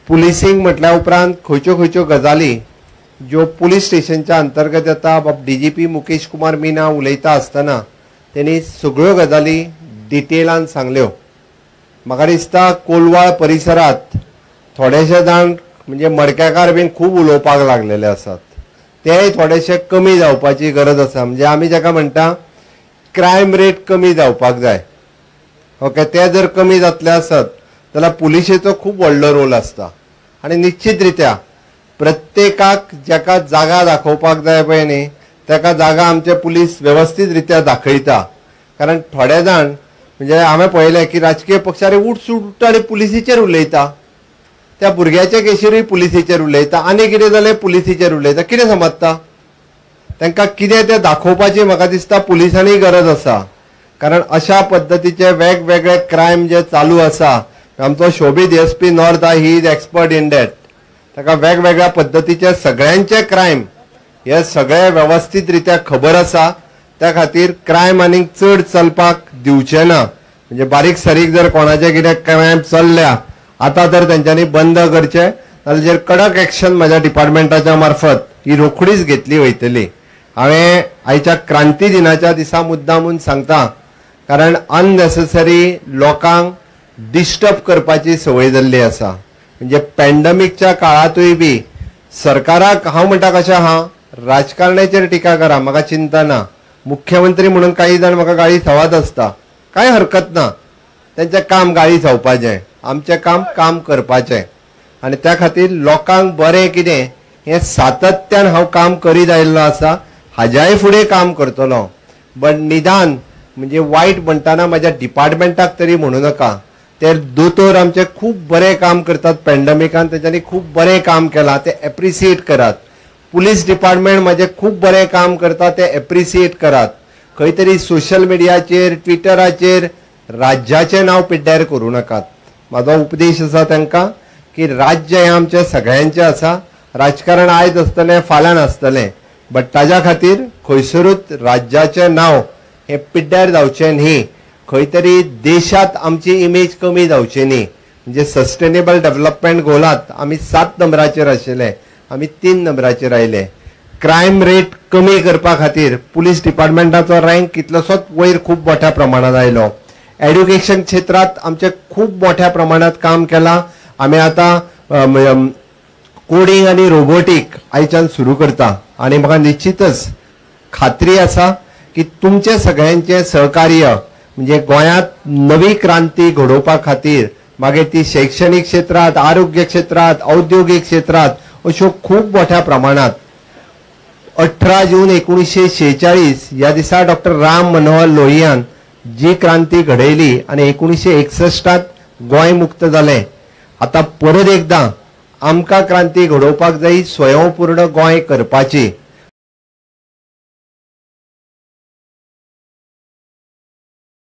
Policing म्हटल्या उपरांत खंयच्यो गजाली ज्यो पुलीस स्टेशनच्या अंतर्गत येता डीजीपी मुकेश कुमार मीना उलयता आसतना त्यांनी सगळ्यो गजाली डिटेलान सांगल्यो। म्हाका दिसता कोलवाळ परिसरात थोडेशे जाण म्हणजे मडकेकार बीन खूब उलोवपाक लागलेले आसात, तेय थोडेशे कमी जावपाची गरज आसा। म्हणजे आमी जाका म्हणटा क्रायम रेट कमी जावपाक जाय। ओके, ते जर कमी जातले आसत जाल्यार पुलिशेचो खूब व्हडलो रोल आसता आनी निश्चित रित्या प्रत्येकाक जाका जागा दाखोवपाक जाय पळय न्ही ताका जागा आमचे पुलीस व्यवस्थित रित्या दाखयता। कारण थोडे जाण म्हणजे हांवें पळयलें की राजकीय पक्षार उठ आनी पुलिसीचेर उलयता, त्या भुरग्याच्या केशीरूय पुलिसीचेर उलयता, आनी कितें जालें पुलिसीचेर उलयता। कितें समजता तांकां कितें तें दाखोवपाची म्हाका दिसता पुलिसांनी गरज आसा। कारण अशा पद्दतीचे वेगवेगळे क्रायम जे चालू आसा, आमचो Shobhit SP north he is expert in that, ताका वेगवेगळ्या पद्दतीचे सगळ्यांचे क्रायम हे सगळे व्यवस्थित रित्या खबर आसा। त्या खातीर क्रायम आनीक चड चलपाक दिवचे ना। म्हणजे बारीक सारीक जर कोणाचे कितें क्रायम चल्ल्या आता तर तांच्यांनी बंद करचे, ताचेर कडक एक्शन म्हाज्या डिपार्टमेंटाच्या मार्फत ही रोखडीच घेतली वयतली। हांवें आयच्या क्रांती दिनाच्या दिसा मुद्दामून सांगता, कारण अननेसेसरी लोकांक डिस्टर्ब करपाची संवय जाल्ली आसा। म्हणजे पॅन्डेमिकच्या काळातूय बी सरकाराक हांव म्हणटा कशें आहा, राजकारणाचेर टिका करा म्हाका चिंता ना, मुख्यमंत्री म्हणून काही जाण म्हाका गाळी थावात आसता, कांय हरकत ना, तेंचें काम गाळी थावपाचें, आमचें काम करपाचें। आनी त्या खातीर लोकांक बरें कितें हें सातत्यान हांव काम करीत आयिल्लो आसा, हाज्याय फुडें काम करतलो। बट निदान म्हणजे वायट म्हणटाना म्हाज्या डिपार्टमेंटाक तरी म्हणू नका, ते दोतोर आमचे खूब बरें काम करतात पॅन्डेमिकान, तेंच्यांनी खूब बरें काम केलां ते एप्रिसिएट करात। पुलीस डिपार्टमेंट म्हाजें खूब बरें काम करता ते एप्रिसिएट करात। खंय तरी सोशल मिडियाचेर ट्विटराचेर राज्याचें नांव पिड्ड्यार करूं नाकात। म्हाजो उपदेश आसा तांकां की राज्य हें आमचें सगळ्यांचें आसा, राजकारण आयज आसतलें फाल्यां आसतलें, बट ताज्या खातीर खंयसरूच राज्याचें नांव हें पिड्ड्यार जावचें न्ही, खंय तरी देशात आमची इमेज कमी जावची न्ही। म्हणजे सस्टेनेबल डेव्हलपमेंट गोलात आमी 7 नंबराचेर आशिल्ले, आमी 3 नंबराचेर आयले। क्रायम रेट कमी करपा खातीर पुलीस डिपार्टमेंटाचो रँक कितलोसोच वयर खूब मोठ्या प्रमाणात आयलो। एड्युकेशन क्षेत्रात आमचे खूब मोठ्या प्रमाणात काम केलां। आमी आतां कोडिंग आनी रोबोटीक आयच्यान सुरू करता आनी म्हाका निश्चितच खात्री आसा की तुमचे सगळ्यांचे सहकार्य म्हणजे गोंयांत नवी क्रांती घडोवपा खातीर मागीर ती शैक्षणिक क्षेत्रात, आरोग्य क्षेत्रात, औद्योगिक क्षेत्रात अश्यो खूब मोठ्या प्रमाणात 18 जून 1946 ह्या दिसा डॉक्टर राम मनोहर लोहियान जी क्रांती घडयली आनी 1961 गोंय मुक्त जालें। आता परत एकदा आमकां क्रांती घडोवपाक जाय, स्वयंपूर्ण गोंय करपाची।